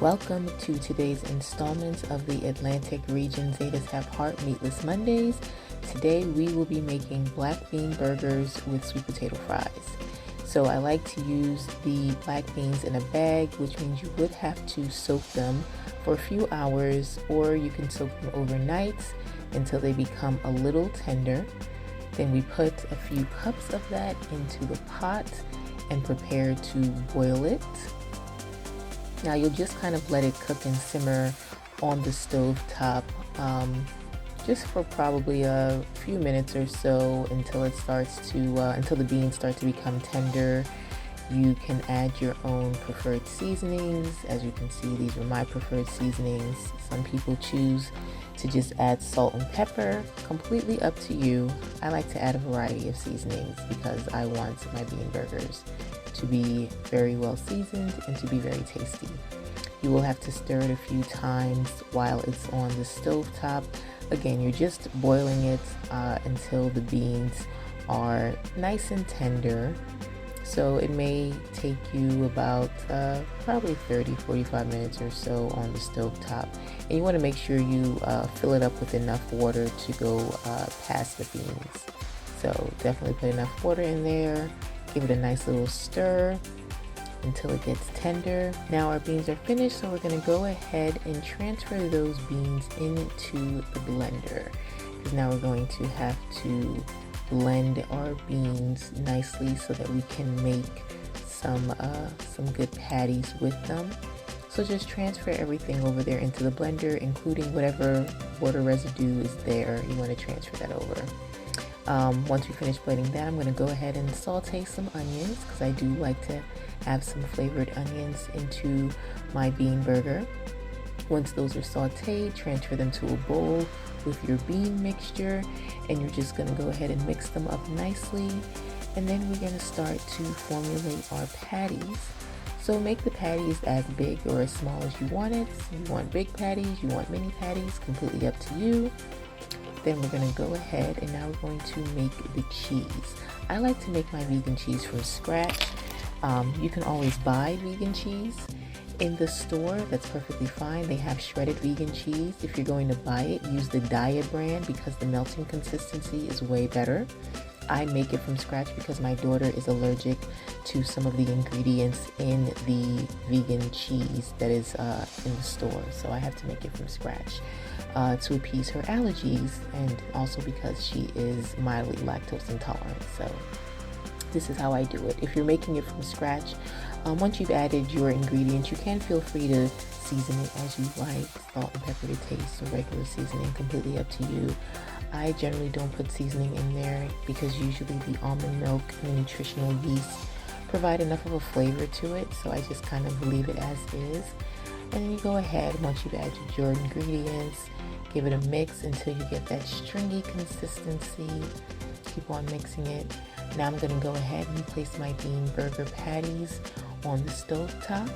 Welcome to today's installment of the Atlantic Region Zetas Have Heart Meatless Mondays. Today we will be making black bean burgers with sweet potato fries. So I like to use the black beans in a bag, which means you would have to soak them for a few hours, or you can soak them overnight until they become a little tender. Then we put a few cups of that into the pot and prepare to boil it. Now you'll just kind of let it cook and simmer on the stove top just for probably a few minutes or so until until the beans start to become tender. You can add your own preferred seasonings. As you can see, these are my preferred seasonings. Some people choose to just add salt and pepper. Completely up to you. I like to add a variety of seasonings because I want my bean burgers to be very well seasoned and to be very tasty. You will have to stir it a few times while it's on the stove top. Again, you're just boiling it until the beans are nice and tender. So it may take you about probably 30-45 minutes or so on the stove top. And you want to make sure you fill it up with enough water to go past the beans. So definitely put enough water in there. Give it a nice little stir until it gets tender. Now our beans are finished, so we're going to go ahead and transfer those beans into the blender. Because now we're going to have to blend our beans nicely so that we can make some good patties with them. So just transfer everything over there into the blender, including whatever water residue is there. You want to transfer that over. Once we finish blending that, I'm going to go ahead and saute some onions because I do like to have some flavored onions into my bean burger. Once those are sauteed, transfer them to a bowl with your bean mixture, and you're just going to go ahead and mix them up nicely. And then we're going to start to formulate our patties. So make the patties as big or as small as you want it. You want big patties, you want mini patties, completely up to you. Then we're going to go ahead and now we're going to make the cheese. I like to make my vegan cheese from scratch. You can always buy vegan cheese in the store. That's perfectly fine. They have shredded vegan cheese. If you're going to buy it, use the Daiya brand because the melting consistency is way better. I make it from scratch because my daughter is allergic to some of the ingredients in the vegan cheese that is in the store. So I have to make it from scratch to appease her allergies, and also because she is mildly lactose intolerant. So this is how I do it. If you're making it from scratch, once you've added your ingredients, you can feel free to season it as you like, salt and pepper to taste, or regular seasoning, completely up to you. I generally don't put seasoning in there because usually the almond milk and the nutritional yeast provide enough of a flavor to it, so I just kind of leave it as is. And then you go ahead, once you've added your ingredients, give it a mix until you get that stringy consistency. Keep on mixing it. Now I'm going to go ahead and place my bean burger patties on the stove top.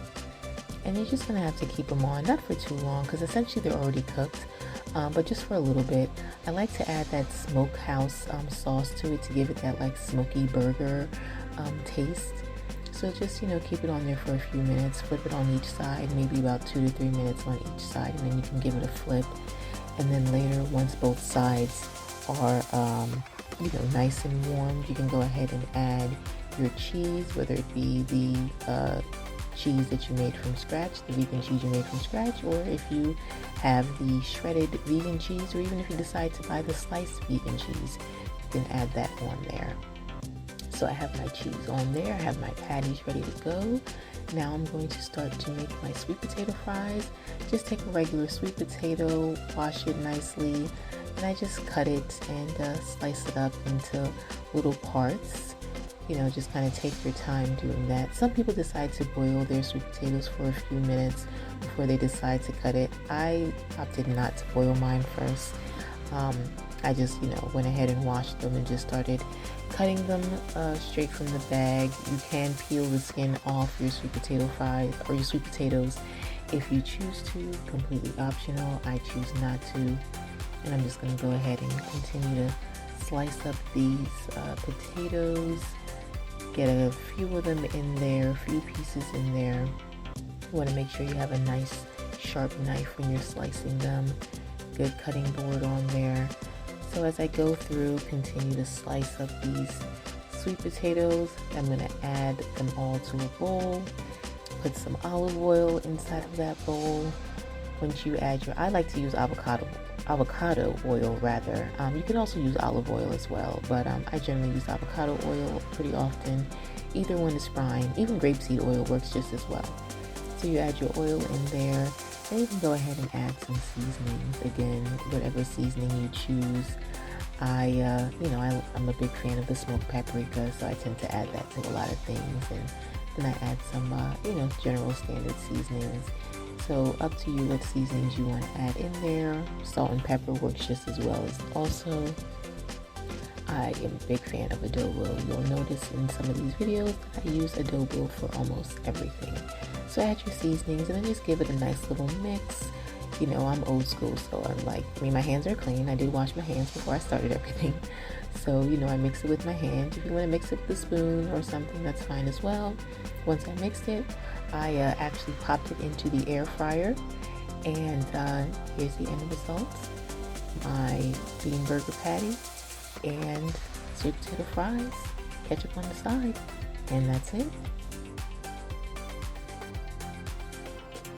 And you're just going to have to keep them on, not for too long because essentially they're already cooked, but just for a little bit. I like to add that smokehouse sauce to it to give it that like smoky burger taste. So just, keep it on there for a few minutes, flip it on each side, maybe about 2 to 3 minutes on each side, and then you can give it a flip. And then later, once both sides are, nice and warmed, you can go ahead and add your cheese, whether it be the cheese that you made from scratch, the vegan cheese you made from scratch, or if you have the shredded vegan cheese, or even if you decide to buy the sliced vegan cheese, you can add that on there. So I have my cheese on there, I have my patties ready to go. Now I'm going to start to make my sweet potato fries. Just take a regular sweet potato, wash it nicely, and I just cut it and slice it up into little parts. Just kind of take your time doing that. Some people decide to boil their sweet potatoes for a few minutes before they decide to cut it. I opted not to boil mine first. I just, went ahead and washed them and just started cutting them straight from the bag. You can peel the skin off your sweet potato fries or your sweet potatoes if you choose to. Completely optional. I choose not to. And I'm just going to go ahead and continue to slice up these potatoes. Get a few of them in there, a few pieces in there. You want to make sure you have a nice sharp knife when you're slicing them. Good cutting board on there. So as I go through, continue to slice up these sweet potatoes. I'm going to add them all to a bowl. Put some olive oil inside of that bowl. Once you add I like to use avocado oil rather. You can also use olive oil as well, but I generally use avocado oil pretty often. Either one is fine. Even grapeseed oil works just as well. So you add your oil in there. Then you can go ahead and add some seasonings. Again, whatever seasoning you choose. I'm a big fan of the smoked paprika, so I tend to add that to a lot of things. And then I add some, general standard seasonings. So up to you what seasonings you want to add in there. Salt and pepper works just as well as also. I am a big fan of adobo. You'll notice in some of these videos that I use adobo for almost everything. So add your seasonings and then just give it a nice little mix. I'm old school, so my hands are clean. I did wash my hands before I started everything. So, I mix it with my hands. If you want to mix it with a spoon or something, that's fine as well. Once I mixed it, I actually popped it into the air fryer. And here's the end results. My bean burger patty and sweet potato fries, ketchup on the side. And that's it.